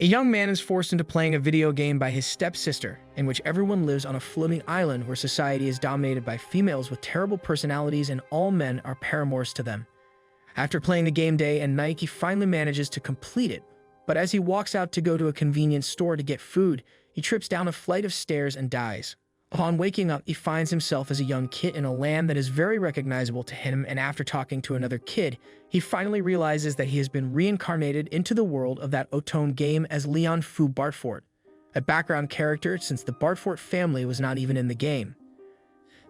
A young man is forced into playing a video game by his stepsister, in which everyone lives on a floating island where society is dominated by females with terrible personalities and all men are paramours to them. After playing the game day and night, he finally manages to complete it, but as he walks out to go to a convenience store to get food, he trips down a flight of stairs and dies. Upon waking up, he finds himself as a young kid in a land that is very recognizable to him, and after talking to another kid, he finally realizes that he has been reincarnated into the world of that Otone game as Leon Fu Bartfort, a background character since the Bartfort family was not even in the game.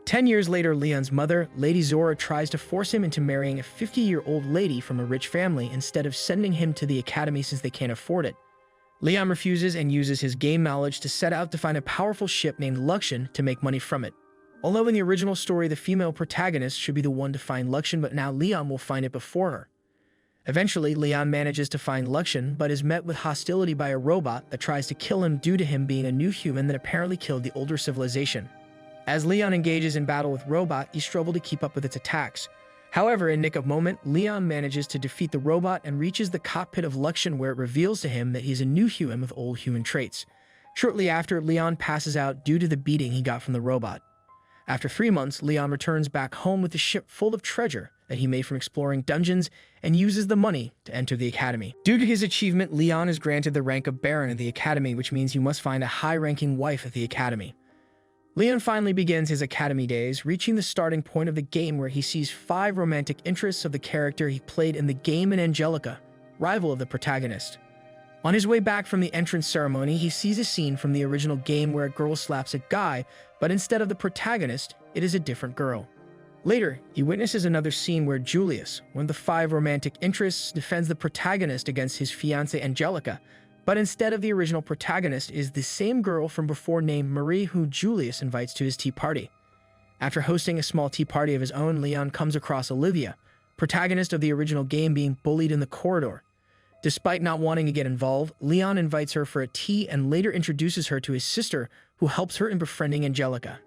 10 years later, Leon's mother, Lady Zora, tries to force him into marrying a 50-year-old lady from a rich family instead of sending him to the academy since they can't afford it. Leon refuses and uses his game knowledge to set out to find a powerful ship named Luxion to make money from it. Although in the original story the female protagonist should be the one to find Luxion, but now Leon will find it before her. Eventually, Leon manages to find Luxion, but is met with hostility by a robot that tries to kill him due to him being a new human that apparently killed the older civilization. As Leon engages in battle with Robot, he struggles to keep up with its attacks. However, in nick of moment, Leon manages to defeat the robot and reaches the cockpit of Luxion, where it reveals to him that he's a new human with old human traits. Shortly after, Leon passes out due to the beating he got from the robot. After 3 months, Leon returns back home with a ship full of treasure that he made from exploring dungeons and uses the money to enter the academy. Due to his achievement, Leon is granted the rank of Baron of the academy, which means you must find a high-ranking wife at the academy. Leon finally begins his academy days, reaching the starting point of the game where he sees 5 romantic interests of the character he played in the game and Angelica, rival of the protagonist. On his way back from the entrance ceremony, he sees a scene from the original game where a girl slaps a guy, but instead of the protagonist, it is a different girl. Later, he witnesses another scene where Julius, one of the 5 romantic interests, defends the protagonist against his fiancée Angelica, but instead of the original protagonist is the same girl from before named Marie, who Julius invites to his tea party. After hosting a small tea party of his own, Leon comes across Olivia, protagonist of the original game, being bullied in the corridor. Despite not wanting to get involved, Leon invites her for a tea and later introduces her to his sister, who helps her in befriending Angelica.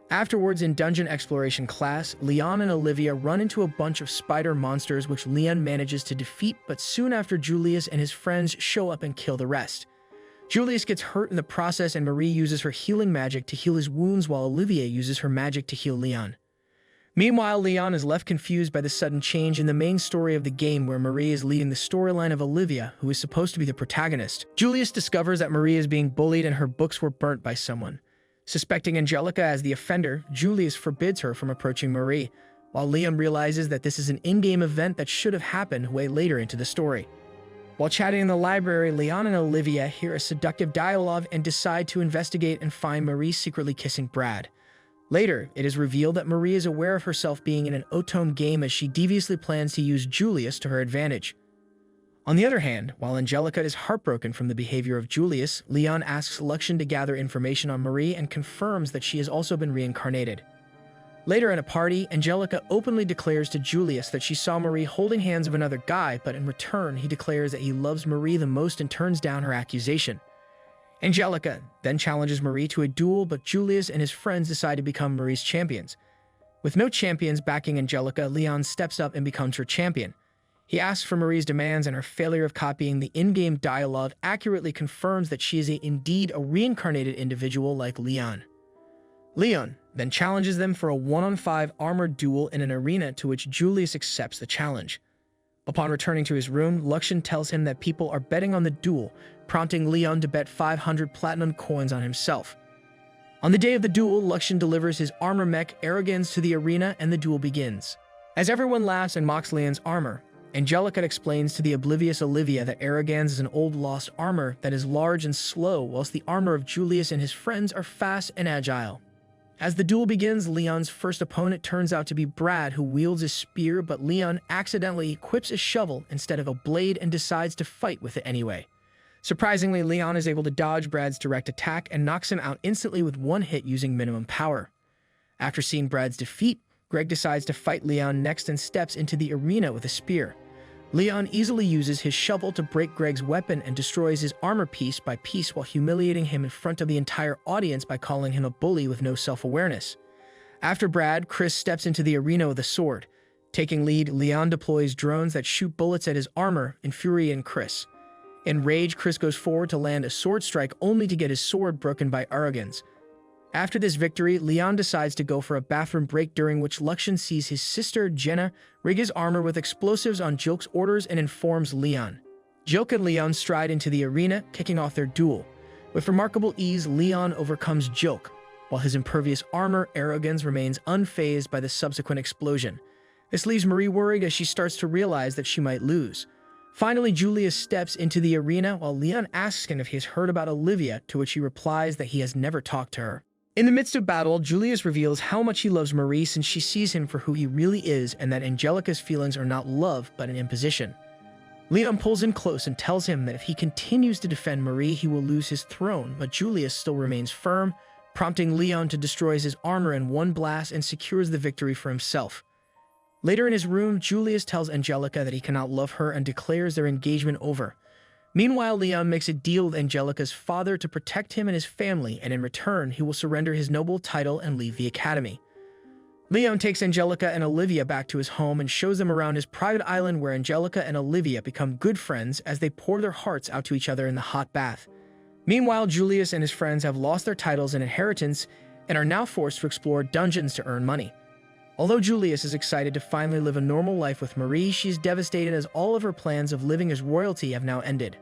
Afterwards, in dungeon exploration class, Leon and Olivia run into a bunch of spider monsters which Leon manages to defeat, but soon after Julius and his friends show up and kill the rest. Julius gets hurt in the process and Marie uses her healing magic to heal his wounds while Olivia uses her magic to heal Leon. Meanwhile, Leon is left confused by the sudden change in the main story of the game where Marie is leading the storyline of Olivia, who is supposed to be the protagonist. Julius discovers that Marie is being bullied and her books were burnt by someone. Suspecting Angelica as the offender, Julius forbids her from approaching Marie, while Leon realizes that this is an in-game event that should have happened way later into the story. While chatting in the library, Leon and Olivia hear a seductive dialogue and decide to investigate and find Marie secretly kissing Brad. Later, it is revealed that Marie is aware of herself being in an Otone game as she deviously plans to use Julius to her advantage. On the other hand, while Angelica is heartbroken from the behavior of Julius, Leon asks Luxion to gather information on Marie and confirms that she has also been reincarnated. Later at a party, Angelica openly declares to Julius that she saw Marie holding hands with another guy, but in return, he declares that he loves Marie the most and turns down her accusation. Angelica then challenges Marie to a duel, but Julius and his friends decide to become Marie's champions. With no champions backing Angelica, Leon steps up and becomes her champion. He asks for Marie's demands, and her failure of copying the in-game dialogue accurately confirms that she is indeed a reincarnated individual like Leon. Leon then challenges them for a 1-on-5 armored duel in an arena, to which Julius accepts the challenge. Upon returning to his room, Luxion tells him that people are betting on the duel, prompting Leon to bet 500 platinum coins on himself. On the day of the duel, Luxion delivers his armor mech Arrogans to the arena and the duel begins. As everyone laughs and mocks Leon's armor, Angelica explains to the oblivious Olivia that Arrogans is an old lost armor that is large and slow, whilst the armor of Julius and his friends are fast and agile. As the duel begins, Leon's first opponent turns out to be Brad, who wields a spear, but Leon accidentally equips a shovel instead of a blade and decides to fight with it anyway. Surprisingly, Leon is able to dodge Brad's direct attack and knocks him out instantly with one hit using minimum power. After seeing Brad's defeat, Greg decides to fight Leon next and steps into the arena with a spear. Leon easily uses his shovel to break Greg's weapon and destroys his armor piece by piece while humiliating him in front of the entire audience by calling him a bully with no self-awareness. After Brad, Chris steps into the arena with a sword. Taking lead, Leon deploys drones that shoot bullets at his armor, infuriating Chris. Enraged, Chris goes forward to land a sword strike only to get his sword broken by arrogance. After this victory, Leon decides to go for a bathroom break, during which Luxian sees his sister, Jenna, rig his armor with explosives on Jilk's orders and informs Leon. Jilk and Leon stride into the arena, kicking off their duel. With remarkable ease, Leon overcomes Jilk, while his impervious armor, arrogance, remains unfazed by the subsequent explosion. This leaves Marie worried as she starts to realize that she might lose. Finally, Julius steps into the arena while Leon asks him if he has heard about Olivia, to which he replies that he has never talked to her. In the midst of battle, Julius reveals how much he loves Marie since she sees him for who he really is, and that Angelica's feelings are not love but an imposition. Leon pulls in close and tells him that if he continues to defend Marie, he will lose his throne, but Julius still remains firm, prompting Leon to destroy his armor in one blast and secures the victory for himself. Later in his room, Julius tells Angelica that he cannot love her and declares their engagement over. Meanwhile, Leon makes a deal with Angelica's father to protect him and his family, and in return, he will surrender his noble title and leave the academy. Leon takes Angelica and Olivia back to his home and shows them around his private island, where Angelica and Olivia become good friends as they pour their hearts out to each other in the hot bath. Meanwhile, Julius and his friends have lost their titles and inheritance and are now forced to explore dungeons to earn money. Although Julius is excited to finally live a normal life with Marie, she is devastated as all of her plans of living as royalty have now ended.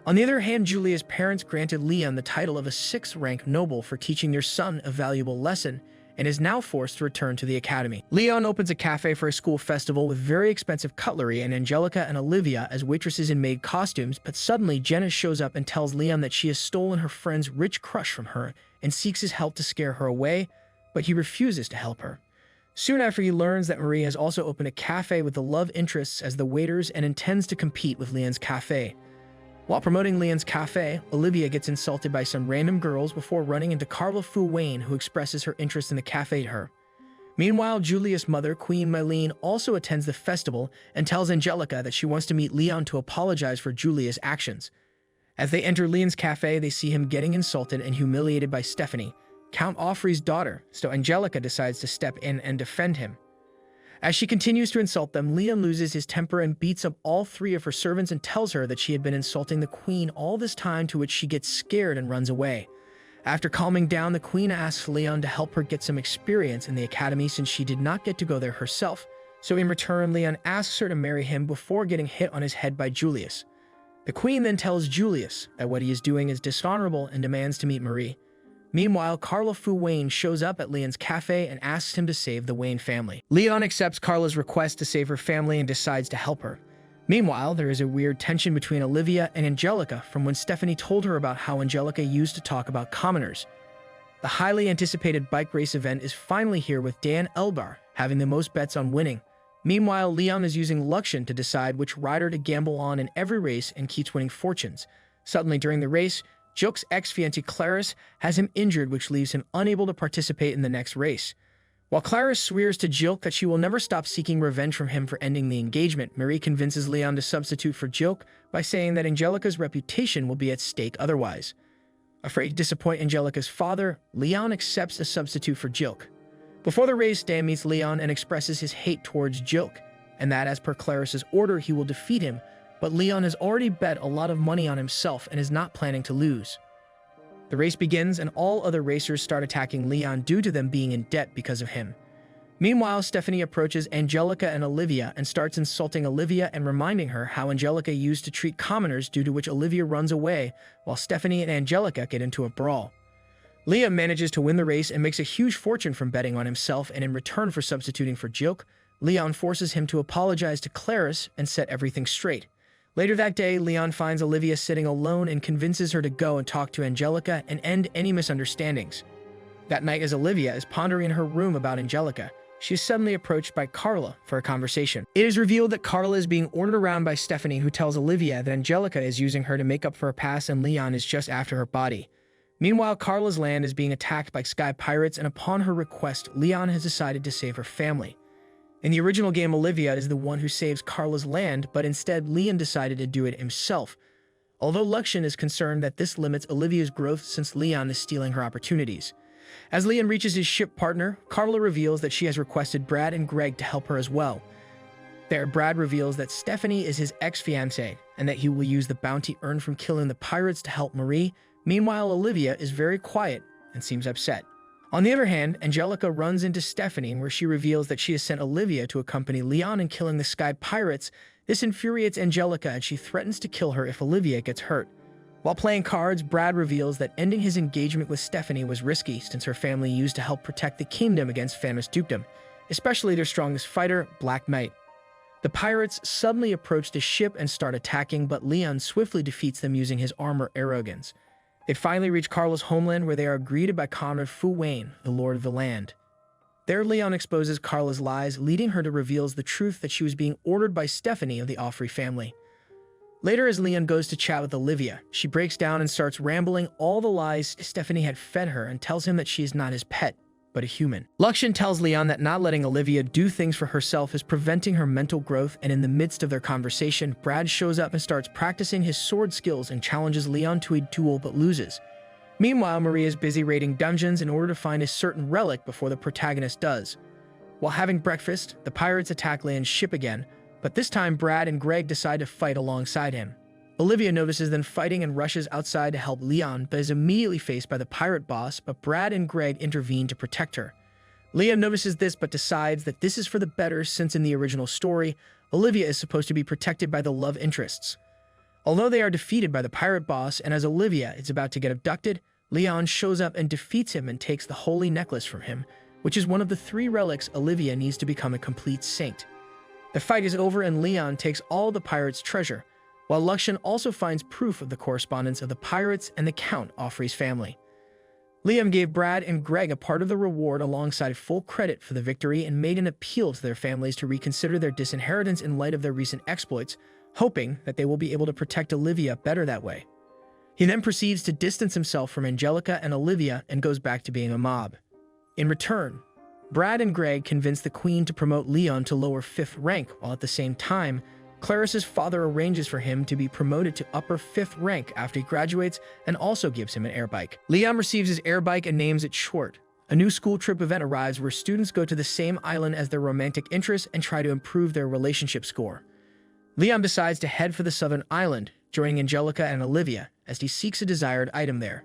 On the other hand, Julia's parents granted Leon the title of a 6th-rank noble for teaching their son a valuable lesson, and is now forced to return to the academy. Leon opens a cafe for a school festival with very expensive cutlery and Angelica and Olivia as waitresses in maid costumes, but suddenly Jenna shows up and tells Leon that she has stolen her friend's rich crush from her and seeks his help to scare her away, but he refuses to help her. Soon after, he learns that Marie has also opened a cafe with the love interests as the waiters and intends to compete with Leon's cafe. While promoting Leon's cafe, Olivia gets insulted by some random girls before running into Carla Fu Wayne, who expresses her interest in the cafe to her. Meanwhile, Julius' mother, Queen Mylene, also attends the festival and tells Angelica that she wants to meet Leon to apologize for Julius' actions. As they enter Leon's cafe, they see him getting insulted and humiliated by Stephanie, Count Offrey's daughter, so Angelica decides to step in and defend him. As she continues to insult them, Leon loses his temper and beats up all 3 of her servants and tells her that she had been insulting the queen all this time, to which she gets scared and runs away. After calming down, the queen asks Leon to help her get some experience in the academy since she did not get to go there herself, so in return, Leon asks her to marry him before getting hit on his head by Julius. The queen then tells Julius that what he is doing is dishonorable and demands to meet Marie. Meanwhile, Carla Fu Wayne shows up at Leon's cafe and asks him to save the Wayne family. Leon accepts Carla's request to save her family and decides to help her. Meanwhile, there is a weird tension between Olivia and Angelica from when Stephanie told her about how Angelica used to talk about commoners. The highly anticipated bike race event is finally here, with Dan Elbar having the most bets on winning. Meanwhile, Leon is using Luxian to decide which rider to gamble on in every race and keeps winning fortunes. Suddenly, during the race, Jilk's ex-fiancée Clarice has him injured, which leaves him unable to participate in the next race. While Clarice swears to Jilk that she will never stop seeking revenge from him for ending the engagement, Marie convinces Leon to substitute for Jilk by saying that Angelica's reputation will be at stake otherwise. Afraid to disappoint Angelica's father, Leon accepts a substitute for Jilk. Before the race, Dan meets Leon and expresses his hate towards Jilk, and that as per Clarice's order, he will defeat him, but Leon has already bet a lot of money on himself and is not planning to lose. The race begins, and all other racers start attacking Leon due to them being in debt because of him. Meanwhile, Stephanie approaches Angelica and Olivia and starts insulting Olivia and reminding her how Angelica used to treat commoners, due to which Olivia runs away, while Stephanie and Angelica get into a brawl. Leon manages to win the race and makes a huge fortune from betting on himself, and in return for substituting for Jilk, Leon forces him to apologize to Clarice and set everything straight. Later that day, Leon finds Olivia sitting alone and convinces her to go and talk to Angelica and end any misunderstandings. That night, as Olivia is pondering in her room about Angelica, she is suddenly approached by Carla for a conversation. It is revealed that Carla is being ordered around by Stephanie, who tells Olivia that Angelica is using her to make up for her past and Leon is just after her body. Meanwhile, Carla's land is being attacked by sky pirates, and upon her request, Leon has decided to save her family. In the original game, Olivia is the one who saves Carla's land, but instead Leon decided to do it himself. Although Luxian is concerned that this limits Olivia's growth since Leon is stealing her opportunities. As Leon reaches his ship partner, Carla reveals that she has requested Brad and Greg to help her as well. There, Brad reveals that Stephanie is his ex-fiancée, and that he will use the bounty earned from killing the pirates to help Marie. Meanwhile, Olivia is very quiet and seems upset. On the other hand, Angelica runs into Stephanie, where she reveals that she has sent Olivia to accompany Leon in killing the Sky Pirates. This infuriates Angelica, and she threatens to kill her if Olivia gets hurt. While playing cards, Brad reveals that ending his engagement with Stephanie was risky, since her family used to help protect the kingdom against Thanos' dukedom, especially their strongest fighter, Black Knight. The pirates suddenly approach the ship and start attacking, but Leon swiftly defeats them using his armor arrogance. They finally reach Carla's homeland, where they are greeted by Conrad Fu Wayne, the Lord of the Land. There, Leon exposes Carla's lies, leading her to reveal the truth that she was being ordered by Stephanie of the Offrey family. Later, as Leon goes to chat with Olivia, she breaks down and starts rambling all the lies Stephanie had fed her and tells him that she is not his pet, but a human. Luxian tells Leon that not letting Olivia do things for herself is preventing her mental growth, and in the midst of their conversation, Brad shows up and starts practicing his sword skills and challenges Leon to a duel but loses. Meanwhile, Maria is busy raiding dungeons in order to find a certain relic before the protagonist does. While having breakfast, the pirates attack Leon's ship again, but this time Brad and Greg decide to fight alongside him. Olivia notices them fighting and rushes outside to help Leon, but is immediately faced by the pirate boss, but Brad and Greg intervene to protect her. Leon notices this but decides that this is for the better, since in the original story, Olivia is supposed to be protected by the love interests. Although they are defeated by the pirate boss, and as Olivia is about to get abducted, Leon shows up and defeats him and takes the holy necklace from him, which is one of the 3 relics Olivia needs to become a complete saint. The fight is over and Leon takes all the pirates' treasure, while Luxian also finds proof of the correspondence of the pirates and the Count Offrey's family. Liam gave Brad and Greg a part of the reward alongside full credit for the victory and made an appeal to their families to reconsider their disinheritance in light of their recent exploits, hoping that they will be able to protect Olivia better that way. He then proceeds to distance himself from Angelica and Olivia and goes back to being a mob. In return, Brad and Greg convince the Queen to promote Leon to lower 5th rank, while at the same time, Clarice's father arranges for him to be promoted to upper 5th rank after he graduates and also gives him an air bike. Leon receives his air bike and names it Short. A new school trip event arrives where students go to the same island as their romantic interests and try to improve their relationship score. Leon decides to head for the southern island, joining Angelica and Olivia, as he seeks a desired item there.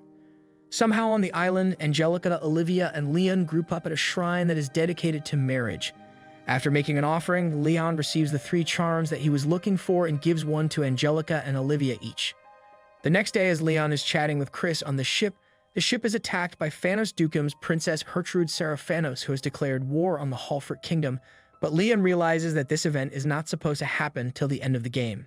Somehow on the island, Angelica, Olivia, and Leon group up at a shrine that is dedicated to marriage. After making an offering, Leon receives the 3 charms that he was looking for and gives one to Angelica and Olivia each. The next day, as Leon is chatting with Chris on the ship is attacked by Thanos Dukedom's Princess Gertrude Seraphanos, who has declared war on the Halford Kingdom, but Leon realizes that this event is not supposed to happen till the end of the game.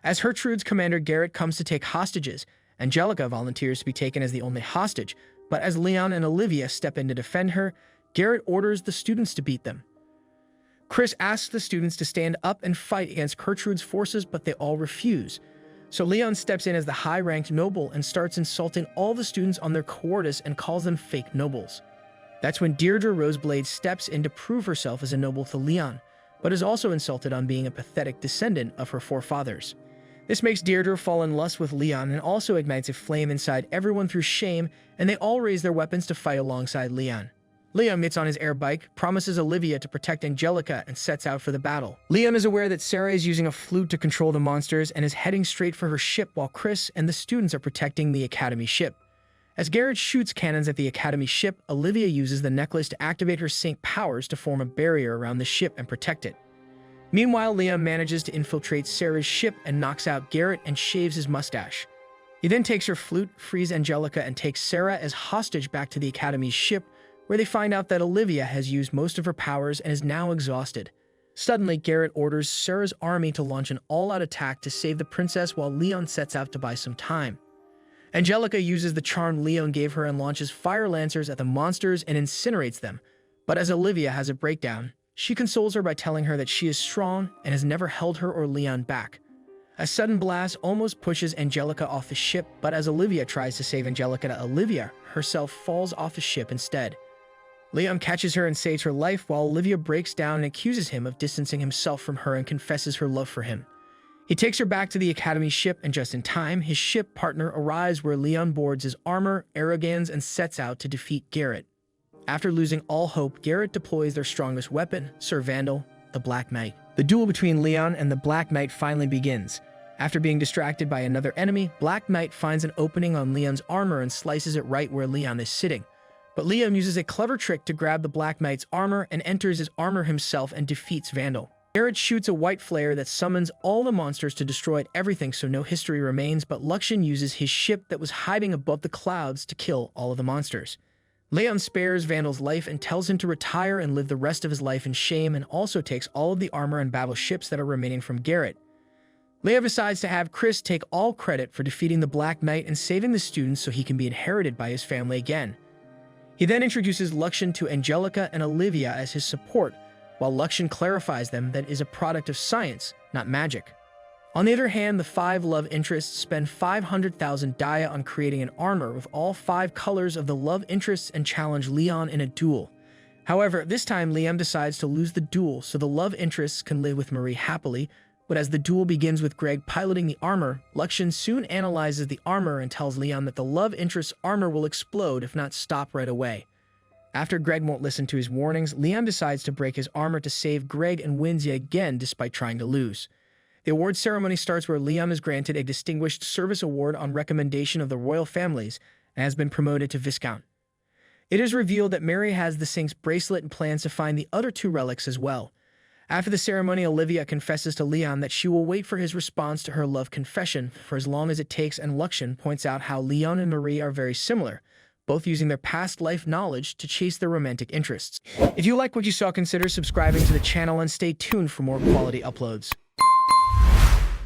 As Gertrude's commander Garrett comes to take hostages, Angelica volunteers to be taken as the only hostage, but as Leon and Olivia step in to defend her, Garrett orders the students to beat them. Chris asks the students to stand up and fight against Gertrude's forces, but they all refuse. So Leon steps in as the high-ranked noble and starts insulting all the students on their cowardice and calls them fake nobles. That's when Deirdre Roseblade steps in to prove herself as a noble to Leon, but is also insulted on being a pathetic descendant of her forefathers. This makes Deirdre fall in lust with Leon and also ignites a flame inside everyone through shame, and they all raise their weapons to fight alongside Leon. Liam gets on his air bike, promises Olivia to protect Angelica, and sets out for the battle. Liam is aware that Sarah is using a flute to control the monsters and is heading straight for her ship, while Chris and the students are protecting the Academy ship. As Garrett shoots cannons at the Academy ship, Olivia uses the necklace to activate her sync powers to form a barrier around the ship and protect it. Meanwhile, Liam manages to infiltrate Sarah's ship and knocks out Garrett and shaves his mustache. He then takes her flute, frees Angelica, and takes Sarah as hostage back to the Academy's ship, where they find out that Olivia has used most of her powers and is now exhausted. Suddenly, Garrett orders Sarah's army to launch an all-out attack to save the princess, while Leon sets out to buy some time. Angelica uses the charm Leon gave her and launches fire lancers at the monsters and incinerates them, but as Olivia has a breakdown, she consoles her by telling her that she is strong and has never held her or Leon back. A sudden blast almost pushes Angelica off the ship, but as Olivia tries to save Angelica, Olivia herself falls off the ship instead. Liam catches her and saves her life, while Olivia breaks down and accuses him of distancing himself from her and confesses her love for him. He takes her back to the Academy ship, and just in time, his ship partner arrives where Leon boards his armor, arrogance, and sets out to defeat Garrett. After losing all hope, Garrett deploys their strongest weapon, Sir Vandal, the Black Knight. The duel between Leon and the Black Knight finally begins. After being distracted by another enemy, Black Knight finds an opening on Leon's armor and slices it right where Leon is sitting. But Leon uses a clever trick to grab the Black Knight's armor and enters his armor himself and defeats Vandal. Garrett shoots a white flare that summons all the monsters to destroy everything so no history remains, but Luxian uses his ship that was hiding above the clouds to kill all of the monsters. Leon spares Vandal's life and tells him to retire and live the rest of his life in shame, and also takes all of the armor and battle ships that are remaining from Garrett. Leia decides to have Chris take all credit for defeating the Black Knight and saving the students so he can be inherited by his family again. He then introduces Luxian to Angelica and Olivia as his support, while Luxian clarifies them that it is a product of science, not magic. On the other hand, the 5 love interests spend 500,000 dia on creating an armor with all 5 colors of the love interests and challenge Leon in a duel. However, this time Liam decides to lose the duel so the love interests can live with Marie happily, but as the duel begins with Greg piloting the armor, Luxian soon analyzes the armor and tells Leon that the love interest's armor will explode if not stopped right away. After Greg won't listen to his warnings, Liam decides to break his armor to save Greg and wins yet again despite trying to lose. The award ceremony starts where Liam is granted a Distinguished Service Award on recommendation of the royal families and has been promoted to Viscount. It is revealed that Mary has the Sync's bracelet and plans to find the other 2 relics as well. After the ceremony, Olivia confesses to Leon that she will wait for his response to her love confession for as long as it takes, and Luxian points out how Leon and Marie are very similar, both using their past life knowledge to chase their romantic interests. If you like what you saw, consider subscribing to the channel and stay tuned for more quality uploads.